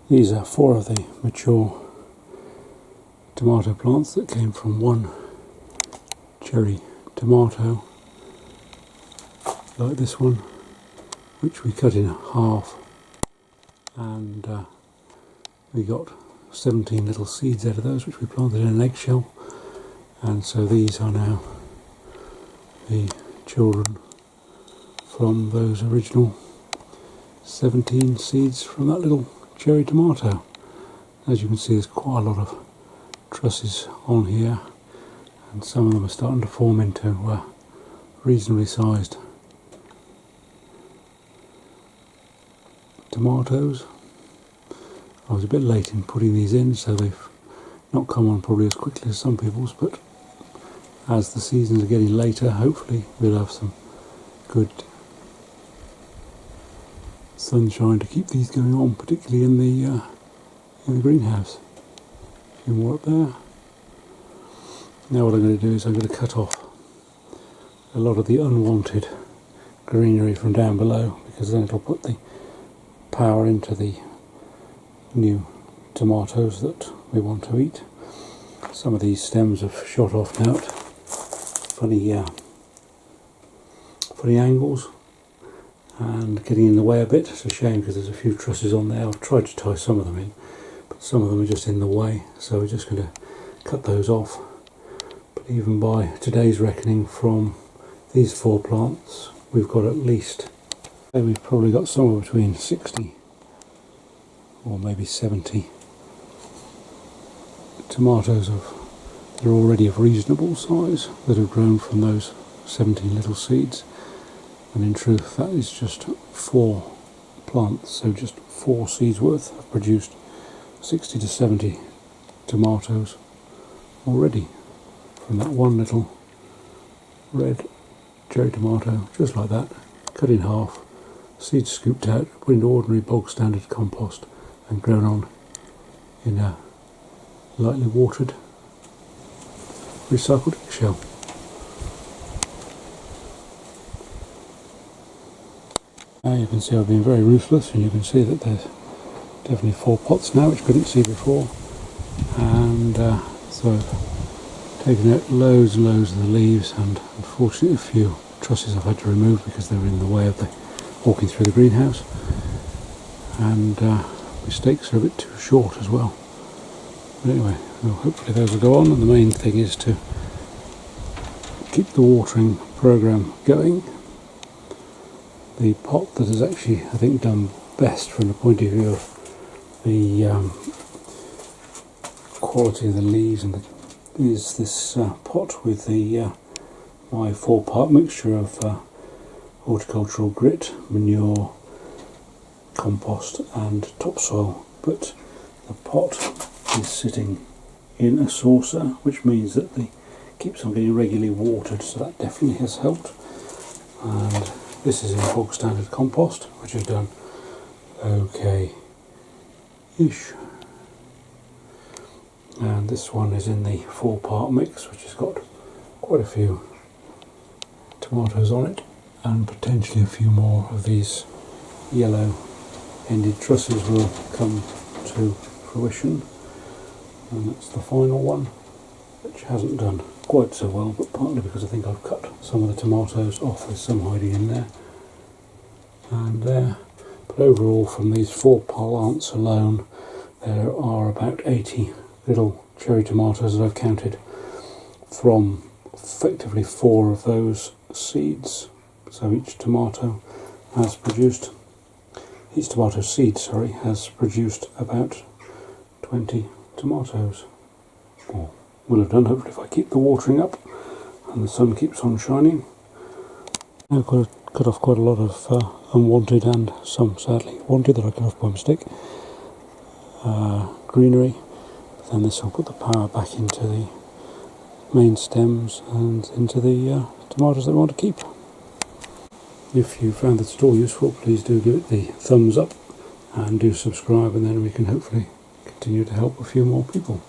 These are 4 of the mature tomato plants that came from one cherry tomato, like this one, which we cut in half, and we got 17 little seeds out of those, which we planted in an eggshell. And so these are now the children from those original 17 seeds from that little cherry tomato. As you can see, there's quite a lot of trusses on here, and some of them are starting to form into reasonably sized tomatoes. I was a bit late in putting these in, so they've not come on probably as quickly as some people's, but as the seasons are getting later, hopefully we'll have some good sunshine to keep these going on, particularly in the greenhouse. A few more up there. Now what I'm going to do is I'm going to cut off a lot of the unwanted greenery from down below, because then it'll put the power into the new tomatoes that we want to eat. Some of these stems have shot off now at funny angles and getting in the way a bit. It's a shame because there's a few trusses on there. I've tried to tie some of them in, but some of them are just in the way, so we're just going to cut those off. But even by today's reckoning, from these 4 plants we've got at least, we've probably got somewhere between 60 or maybe 70 tomatoes that are already of reasonable size that have grown from those 17 little seeds. And in truth, that is just 4 plants, so just 4 seeds worth have produced 60 to 70 tomatoes already from that one little red cherry tomato, just like that, cut in half, seeds scooped out, put into ordinary bog standard compost and grown on in a lightly watered recycled eggshell. Now you can see I've been very ruthless, and you can see that there's definitely 4 pots now, which I couldn't see before. And so I've taken out loads and loads of the leaves, and unfortunately a few trusses I've had to remove because they were in the way of the walking through the greenhouse. And my stakes are a bit too short as well. But anyway, well, hopefully those will go on, and the main thing is to keep the watering program going. The pot that has actually, I think, done best from the point of view of the quality of the leaves and is this pot with the my 4-part mixture of horticultural grit, manure, compost and topsoil. But the pot is sitting in a saucer, which means that it keeps on being regularly watered, so that definitely has helped. And this is in bog standard compost, which has done okay-ish. And this one is in the 4-part mix, which has got quite a few tomatoes on it, and potentially a few more of these yellow ended trusses will come to fruition. And that's the final one, which hasn't done quite so well, but partly because I think I've cut some of the tomatoes off. There's some hiding in there and there. But overall, from these 4 plants alone, there are about 80 little cherry tomatoes that I've counted from effectively 4 of those seeds. So each tomato seed has produced about 20 tomatoes. Or will have done, hopefully, if I keep the watering up and the sun keeps on shining. I've got to cut off quite a lot of unwanted and some sadly wanted that I cut off by mistake greenery. But then this will put the power back into the main stems and into the tomatoes that we want to keep. If you found this at all useful, please do give it the thumbs up and do subscribe, and then we can hopefully continue to help a few more people.